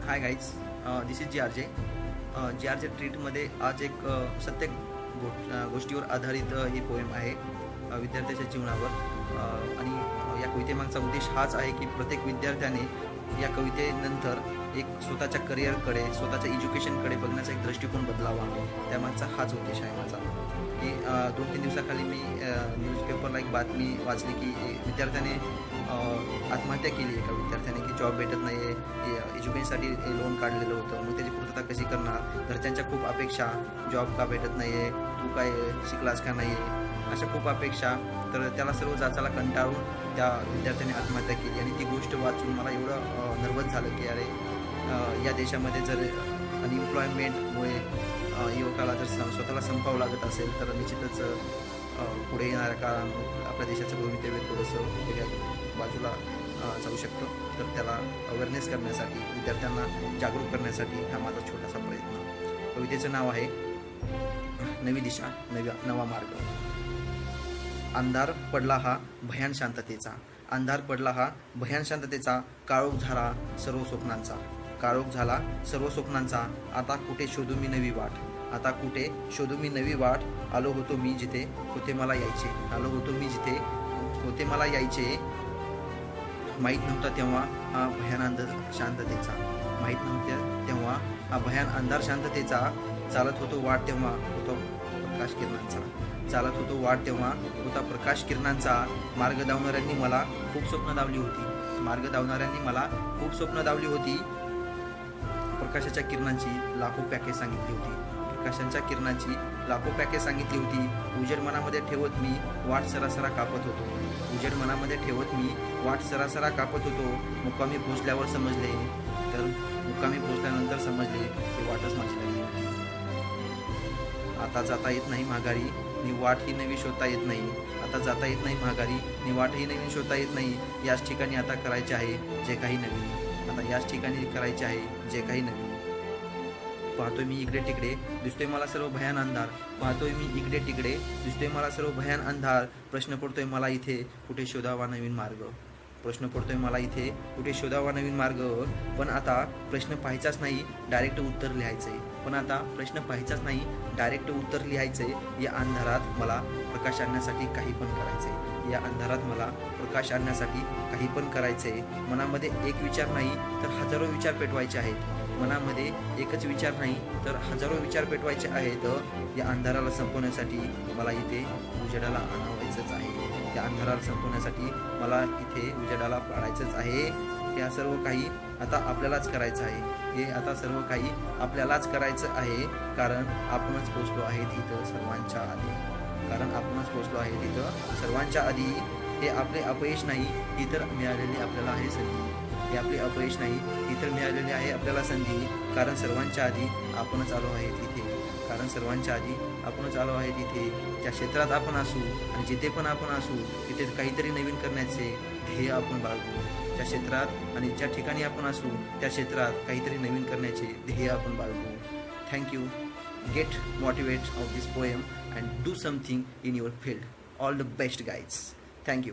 High guys, this is G R J ट्रीटमध्ये आज एक सत्य गोष्टीवर आधारित ही पोएम आहे विद्यार्थ्याच्या जीवनावर. आणि या कवितेमागचा उद्देश हाच आहे की प्रत्येक विद्यार्थ्याने या कवितेनंतर एक स्वतःच्या करिअरकडे, स्वतःच्या एज्युकेशनकडे बघण्याचा एक दृष्टिकोन बदलावा. त्यामागचा हाच उद्देश आहे माझा. की 2-3 दिवसाखाली मी न्यूजपेपरला एक बातमी वाचली की विद्यार्थ्याने आत्महत्या केली. एका विद्यार्थ्याने की जॉब भेटत नाही आहे, एज्युकेशनसाठी लोन काढलेलं होतं, मग त्याची पूर्तता कशी करणार, घरच्यांच्या खूप अपेक्षा, जॉब का भेटत नाही आहे, तू काय शिकलास का नाही आहे, अशा खूप अपेक्षा. तर त्याला सर्व जाचाला कंटाळून त्या विद्यार्थ्याने आत्महत्या केली. आणि ती गोष्ट वाचून मला एवढं नर्वस झालं की अरे, या देशामध्ये जर अनइम्प्लॉयमेंटमुळे युवकाला जर स्वतःला संपावं लागत असेल तर निश्चितच पुढे येणाऱ्या काळात आपल्या देशाचं भवितव्य थोडंसं वेगळ्या बाजूला जाऊ शकतो. तर त्याला अवेअरनेस करण्यासाठी, विद्यार्थ्यांना जागरूक करण्यासाठी हा माझा छोटासा प्रयत्न. कवितेचं नाव आहे नवी दिशा, नवा मार्ग. अंधार पडला हा भयान शांततेचा, अंधार पडला हा भयान शांततेचा, काळोख झाला सर्व स्वप्नांचा, काळोख झाला सर्व स्वप्नांचा. आता कुठे शोधू मी नवी वाट, आता कुठे शोधू मी नवी वाट. आलो होतो मी जिथे होते मला यायचे, आलो होतो मी जिथे होते मला यायचे. माहीत नव्हता तेव्हा हा भयान अंधार शांततेचा, माहीत नव्हत्या तेव्हा हा भयान अंधार शांततेचा. चालत होतो वाट तेव्हा होतो प्रकाश किरणांचा, चालत होतो वाट तेव्हा होता प्रकाश किरणांचा. मार्ग धावणाऱ्यांनी मला खूप स्वप्न धावली होती, मार्ग धावणाऱ्यांनी मला खूप स्वप्न धावली होती. प्रकाशाच्या किरणांची लाखो पॅके सांगितली होती, प्रकाशांच्या किरणांची लाखो पॅके सांगितली होती. उजेड मनामध्ये ठेवत मी वाट सरासरा कापत होतो, उजेड मनामध्ये ठेवत मी वाट सरासरा कापत होतो. मुक्कामी पोचल्यावर समजले, तर मुक्कामी पोचल्यानंतर समजले की वाटच माझी लागली होती. आता जाता येत नाही माघारी, नि वाट ही नवी शोधता येत नाही, आता जाता येत नाही माघारी, नि वाट ही नवीन शोधता येत नाही. याच ठिकाणी आता करायचे आहे जे काही नवीन, आता याच ठिकाणी करायचे आहे जे काही नवीन. पाहतोय मी इकडे तिकडे, दिसतोय मला सर्व भयान अंधार, पाहतोय मी इकडे तिकडे, दिसतोय मला सर्व भयान अंधार. प्रश्न पडतोय मला इथे कुठे शोधावा नवीन मार्ग, प्रश्न पडतोय मला इथे कुठे शोधावा नवीन मार्ग. पण आता प्रश्न पाहायचाच नाही, डायरेक्ट उत्तर लिहायचंय, पण आता प्रश्न पाहायचाच नाही, डायरेक्ट उत्तर लिहायचंय. या अंधारात मला प्रकाश आणण्यासाठी काही पण करायचंय, या अंधारात मला प्रकाश आणण्यासाठी काही पण करायचंय. मनामध्ये एक विचार नाही तर हजारो विचार पेटवायचे आहेत, मनामध्ये एकच विचार नाही तर हजारो विचार पेटवायचे आहेत. या अंधाराला संपवण्यासाठी मला इथे उजेडाला आणावायचंच आहे, या अंधाराला संपवण्यासाठी मला इथे उजेडाला पाडायचंच आहे. या सर्व काही आता आपल्यालाच करायचं आहे, हे आता सर्व काही आपल्यालाच करायचं आहे. कारण आपणच पोचलो आहे तिथं सर्वांच्या आधी, कारण आपणच पोचलो आहे तिथं सर्वांच्या आधी. हे आपले अपयश नाही, ही तर मिळालेली आपल्याला आहे संधी, हे आपले अपयश नाही, ही तर मिळालेली आहे आपल्याला संधी. कारण सर्वांच्या आधी आपणच आलो आहे तिथे, कारण सर्वांच्या आधी आपणच आलो आहे तिथे. ज्या क्षेत्रात आपण असू आणि जिथे पण आपण असू तिथे काहीतरी नवीन करण्याचे ध्येय आपण बाळगू. ज्या क्षेत्रात आणि ज्या ठिकाणी आपण असू त्या क्षेत्रात काहीतरी नवीन करण्याचे ध्येय आपण बाळगू. Thank you. Get motivate of this poem and do something in your field. All the best guys. Thank you.